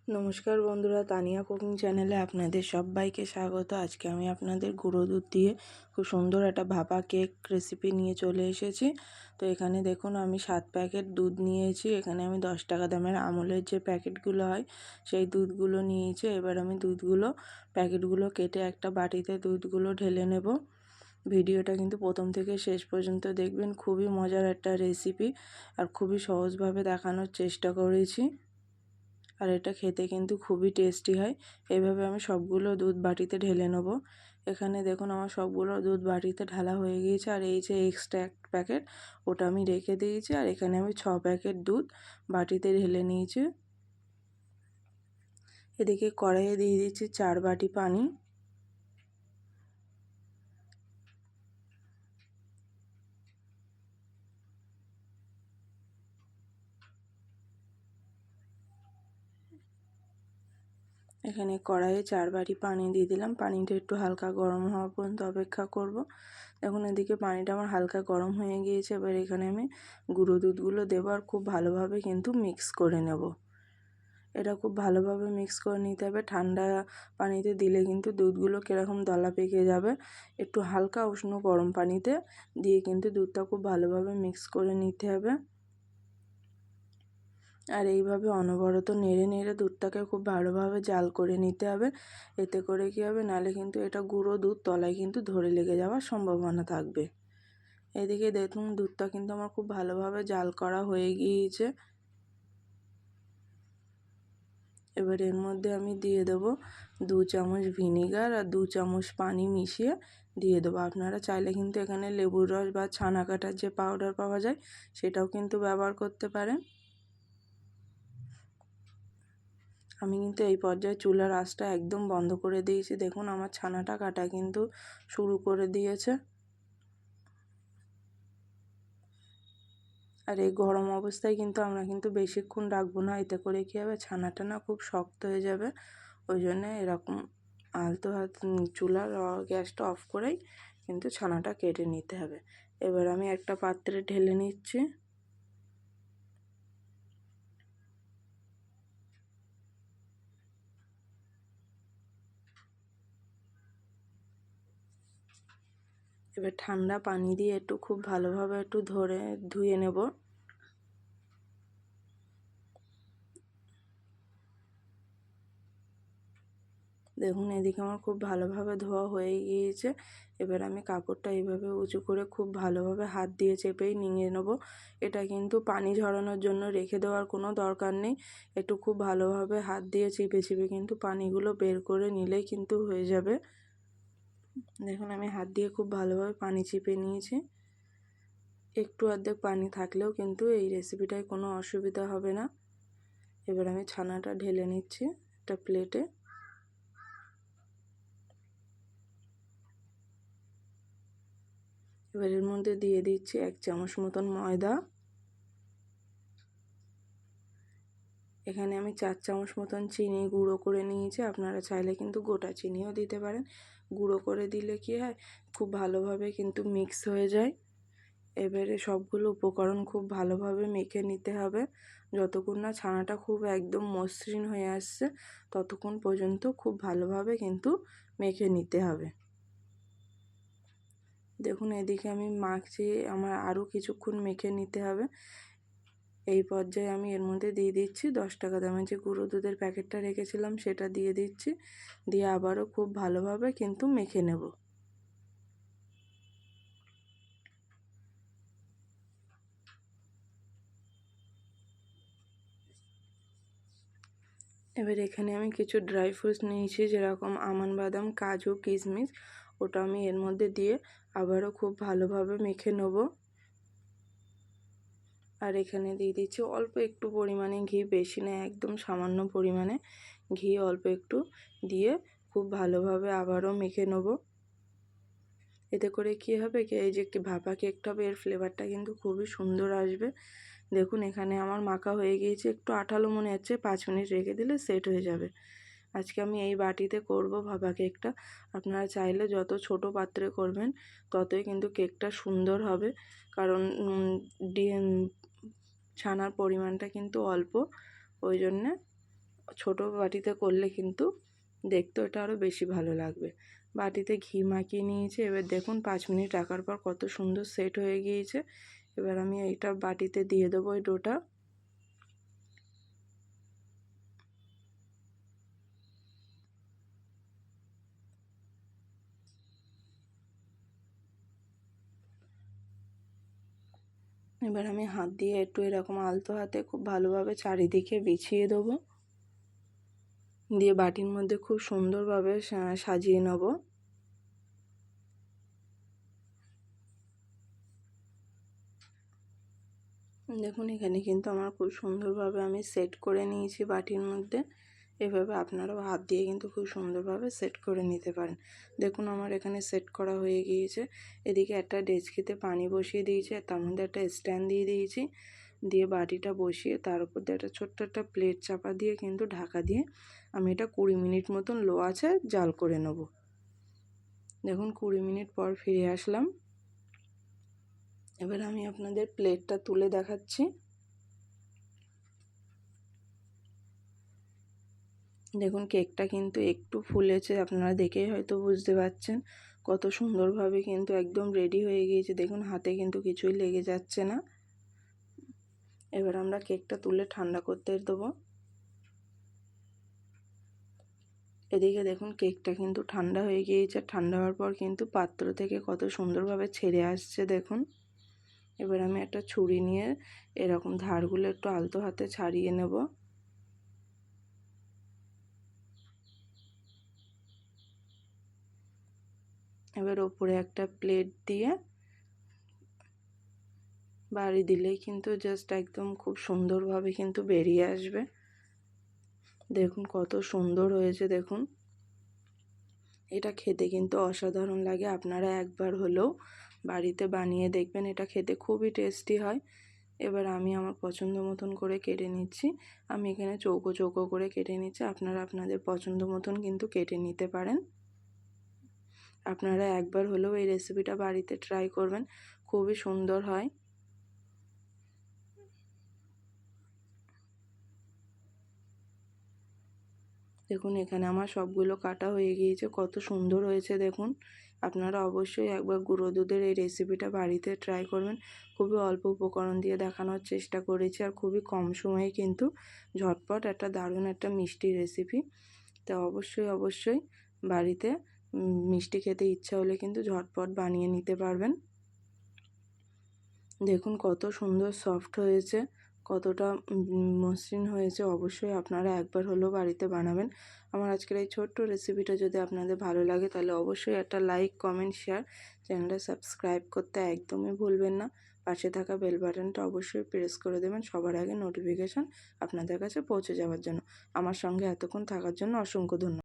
নমস্কার বন্ধুরা, তানিয়া কুকিং চ্যানেলে আপনাদের সবাইকে স্বাগত। আজকে আমি আপনাদের গুঁড়ো দুধ দিয়ে খুব সুন্দর একটা ভাপা কেক রেসিপি নিয়ে চলে এসেছি। তো এখানে দেখুন আমি 7 প্যাকেট দুধ নিয়েছি। এখানে আমি 10 টাকা দামের আমুলের যে প্যাকেটগুলো হয় সেই দুধগুলো নিয়েছি। এবার আমি প্যাকেটগুলো কেটে একটা বাটিতে দুধগুলো ঢেলে নেব। ভিডিওটা কিন্তু প্রথম থেকে শেষ পর্যন্ত দেখবেন। খুবই মজার একটা রেসিপি আর খুবই সহজভাবে দেখানোর চেষ্টা করেছি। আর এটা খেতে কিন্তু খুবই টেস্টি হয়। এইভাবে আমি সবগুলো দুধ বাটিতে ঢেলে নেব। এখানে দেখুন আমার সবগুলো দুধ বাটিতে ঢালা হয়ে গিয়েছে। আর এই যে এক্সট্রা এক প্যাকেট ওটা আমি রেখে দিয়েছি। আর এখানে আমি 6 প্যাকেট দুধ বাটিতে ঢেলে নিয়েছি। এদিকে কড়াইয়ে দিয়ে দিচ্ছি 4 বাটি পানি। এখানে কড়াইয়ে 4 বাটি পানি দিয়ে দিলাম। পানিটা একটু হালকা গরম হওয়া পর্যন্ত অপেক্ষা করব। দেখুন এদিকে পানিটা আমার হালকা গরম হয়ে গিয়েছে। এবার এখানে আমি গুঁড়ো দুধগুলো দেবো আর খুব ভালোভাবে কিন্তু মিক্স করে নেব। এটা খুব ভালোভাবে মিক্স করে নিতে হবে। ঠান্ডা পানিতে দিলে কিন্তু দুধগুলো কীরকম দলা পেকে যাবে। একটু হালকা উষ্ণ গরম পানিতে দিয়ে কিন্তু দুধটা খুব ভালোভাবে মিক্স করে নিতে হবে। আর এইভাবে অনবরত নেড়ে নেড়ে দুধটাকে খুব ভালোভাবে জাল করে নিতে হবে। এতে করে কী হবে, নাহলে কিন্তু এটা গুঁড়ো দুধ তলায় কিন্তু ধরে লেগে যাওয়ার সম্ভাবনা থাকবে। এদিকে দেখুন দুধটা কিন্তু আমার খুব ভালোভাবে জাল করা হয়ে গিয়েছে। এবার এর মধ্যে আমি দিয়ে দেবো 2 চামচ ভিনিগার আর 2 চামচ পানি মিশিয়ে দিয়ে দেবো। আপনারা চাইলে কিন্তু এখানে লেবুর রস বা ছানা কাটার যে পাউডার পাওয়া যায় সেটাও কিন্তু ব্যবহার করতে পারেন। আমি কিন্তু এই পর্যায়ে চুলার আঁচটা একদম বন্ধ করে দিয়েছি। দেখুন আমার ছানাটা কাটা কিন্তু শুরু করে দিয়েছে। আর এই গরম অবস্থায় কিন্তু আমরা কিন্তু বেশিক্ষণ রাখবো না। এতে করে কী হবে, ছানাটা না খুব শক্ত হয়ে যাবে। ওই জন্য এরকম আলতো হাত চুলার গ্যাসটা অফ করেই কিন্তু ছানাটা কেটে নিতে হবে। এবার আমি একটা পাত্রে ঢেলে নিচ্ছি। এবার ঠান্ডা পানি দিয়ে একটু খুব ভালোভাবে একটু ধুয়ে নেব। দেখুন এদিকে আমার খুব ভালোভাবে ধোয়া হয়ে গিয়েছে। এবার আমি কাপড়টা এইভাবে উঁচু করে খুব ভালোভাবে হাত দিয়ে চেপেই নিয়ে নেব। এটা কিন্তু পানি ঝরানোর জন্য রেখে দেওয়ার কোনো দরকার নেই। একটু খুব ভালোভাবে হাত দিয়ে চিপে চিপে কিন্তু পানিগুলো বের করে নিলেই কিন্তু হয়ে যাবে। দেখুন আমি হাত দিয়ে খুব ভালোভাবে পানি চিপে নিয়েছি। একটু অর্ধেক পানি থাকলেও কিন্তু এই রেসিপিটায় কোনো অসুবিধা হবে না। এবার আমি ছানাটা ঢেলে নিচ্ছি একটা প্লেটে। এবার এর মধ্যে দিয়ে দিচ্ছি 1 চামচ মতন ময়দা। এখানে আমি 4 চামচ মতন চিনি গুঁড়ো করে নিয়েছি। আপনারা চাইলে কিন্তু গোটা চিনিও দিতে পারেন। গুঁড়ো করে দিলে কি হয়, খুব ভালোভাবে কিন্তু মিক্স হয়ে যায়। এবারে সবগুলো উপকরণ খুব ভালোভাবে মেখে নিতে হবে। যতক্ষণ না ছানাটা খুব একদম মসৃণ হয়ে আসছে ততক্ষণ পর্যন্ত খুব ভালোভাবে কিন্তু মেখে নিতে হবে। দেখুন এদিকে আমি মাখছি, আমার আরও কিছুক্ষণ মেখে নিতে হবে। এই পর্যায়ে আমি এর মধ্যে দিয়ে দিচ্ছি 10 টাকা দামের যে গুঁড়ো দুধের প্যাকেটটা রেখেছিলাম সেটা দিয়ে দিচ্ছি। দিয়ে আবারও খুব ভালোভাবে কিন্তু মেখে নেব। এবার এখানে আমি কিছু ড্রাই ফ্রুটস নিয়েছি, যেরকম আমন্ড, বাদাম, কাজু, কিশমিশ। ওটা আমি এর মধ্যে দিয়ে আবারও খুব ভালোভাবে মেখে নেব। আর এখানে দিয়ে দিচ্ছি অল্প একটু পরিমাণে ঘি, বেশি না, একদম সামান্য পরিমাণে ঘি অল্প একটু দিয়ে খুব ভালোভাবে আবারও মেখে নেব। এতে করে কী হবে, এই যে ভাপা কেকটা হবে এর ফ্লেভারটা কিন্তু খুবই সুন্দর আসবে। দেখুন এখানে আমার মাখা হয়ে গিয়েছে, একটু আঠালো মনে হচ্ছে, 5 মিনিট রেখে দিলে সেট হয়ে যাবে। আজকে আমি এই বাটিতে করব ভাপা কেকটা। আপনারা চাইলে যত ছোট পাত্রে করবেন ততই কিন্তু কেকটা সুন্দর হবে, কারণ ছানার পরিমাণটা কিন্তু অল্প, ওই জন্যে ছোট বাটিতে করলে কিন্তু দেখতে ওটা আরও বেশি ভালো লাগবে। বাটিতে ঘি মাখিয়ে নিয়েছি। এবার দেখুন 5 মিনিট রাখার পর কত সুন্দর সেট হয়ে গিয়েছে। এবার আমি এইটা বাটিতে দিয়ে দেবো এই ডোটা। এবার আমি হাত দিয়ে একটু এরকম আলতো হাতে খুব ভালোভাবে চারিদিকে বিছিয়ে দেবো, দিয়ে বাটির মধ্যে খুব সুন্দরভাবে সাজিয়ে নেব। দেখুন এখানে কিন্তু আমার খুব সুন্দরভাবে আমি সেট করে নিয়েছি বাটির মধ্যে। এভাবে আপনারাও হাত দিয়ে কিন্তু খুব সুন্দরভাবে সেট করে নিতে পারেন। দেখুন আমার এখানে সেট করা হয়ে গিয়েছে। এদিকে একটা ডেচকিতে পানি বসিয়ে দিয়েছি, আর তার মধ্যে একটা স্ট্যান্ড দিয়ে দিয়েছি। দিয়ে বাটিটা বসিয়ে তার উপর দিয়ে একটা ছোট্ট একটা প্লেট চাপা দিয়ে কিন্তু ঢাকা দিয়ে আমি এটা 20 মিনিট মতন লো আঁচে জাল করে নেব। দেখুন 20 মিনিট পর ফিরে আসলাম। এবার আমি আপনাদের প্লেটটা তুলে দেখাচ্ছি। দেখুন কেকটা কিন্তু একটু ফুলেছে, আপনারা দেখেই হয়তো বুঝতে পারছেন। কত সুন্দরভাবে কিন্তু একদম রেডি হয়ে গিয়েছে। দেখুন হাতে কিন্তু কিছুই লেগে যাচ্ছে না। এবার আমরা কেকটা তুলে ঠান্ডা করতে দেবো। এদিকে দেখুন কেকটা কিন্তু ঠান্ডা হয়ে গিয়েছে। ঠান্ডা হওয়ার পর কিন্তু পাত্র থেকে কত সুন্দরভাবে ছেড়ে আসছে দেখুন। এবার আমি একটা ছুরি নিয়ে এরকম ধারগুলো একটু আলতো হাতে ছাড়িয়ে নেব। এবার ওপরে একটা প্লেট দিয়ে বাড়ি দিলেই কিন্তু জাস্ট একদম খুব সুন্দরভাবে কিন্তু বেরিয়ে আসবে। দেখুন কত সুন্দর হয়েছে। দেখুন এটা খেতে কিন্তু অসাধারণ লাগে। আপনারা একবার হলেও বাড়িতে বানিয়ে দেখবেন, এটা খেতে খুবই টেস্টি হয়। এবার আমি আমার পছন্দ মতন করে কেটে নিচ্ছি। আমি এখানে চৌকো চৌকো করে কেটে নিচ্ছি। আপনারা আপনাদের পছন্দ মতন কিন্তু কেটে নিতে পারেন। আপনারা একবার হলেও এই রেসিপিটা বাড়িতে ট্রাই করবেন, খুবই সুন্দর হয়। দেখুন এখানে আমার সবগুলো কাটা হয়ে গিয়েছে, কত সুন্দর হয়েছে দেখুন। আপনারা অবশ্যই একবার গুঁড়ো দুধের এই রেসিপিটা বাড়িতে ট্রাই করবেন। খুবই অল্প উপকরণ দিয়ে দেখানোর চেষ্টা করেছি, আর খুবই কম সময়ে কিন্তু ঝটপট একটা দারুণ একটা মিষ্টি রেসিপি। তা অবশ্যই বাড়িতে মিষ্টি খেতে ইচ্ছা হলে কিন্তু ঝটপট বানিয়ে নিতে পারবেন। দেখুন কত সুন্দর সফট হয়েছে, কতটা মসৃণ হয়েছে। অবশ্যই আপনারা একবার হলেও বাড়িতে বানাবেন। আমার আজকের এই ছোট্ট রেসিপিটা যদি আপনাদের ভালো লাগে তাহলে অবশ্যই একটা লাইক, কমেন্ট, শেয়ার, চ্যানেলটা সাবস্ক্রাইব করতে একদমই ভুলবেন না। পাশে থাকা বেল বাটনটা অবশ্যই প্রেস করে দেবেন সবার আগে নোটিফিকেশান আপনাদের কাছে পৌঁছে যাওয়ার জন্য। আমার সঙ্গে এতক্ষণ থাকার জন্য অসংখ্য ধন্যবাদ।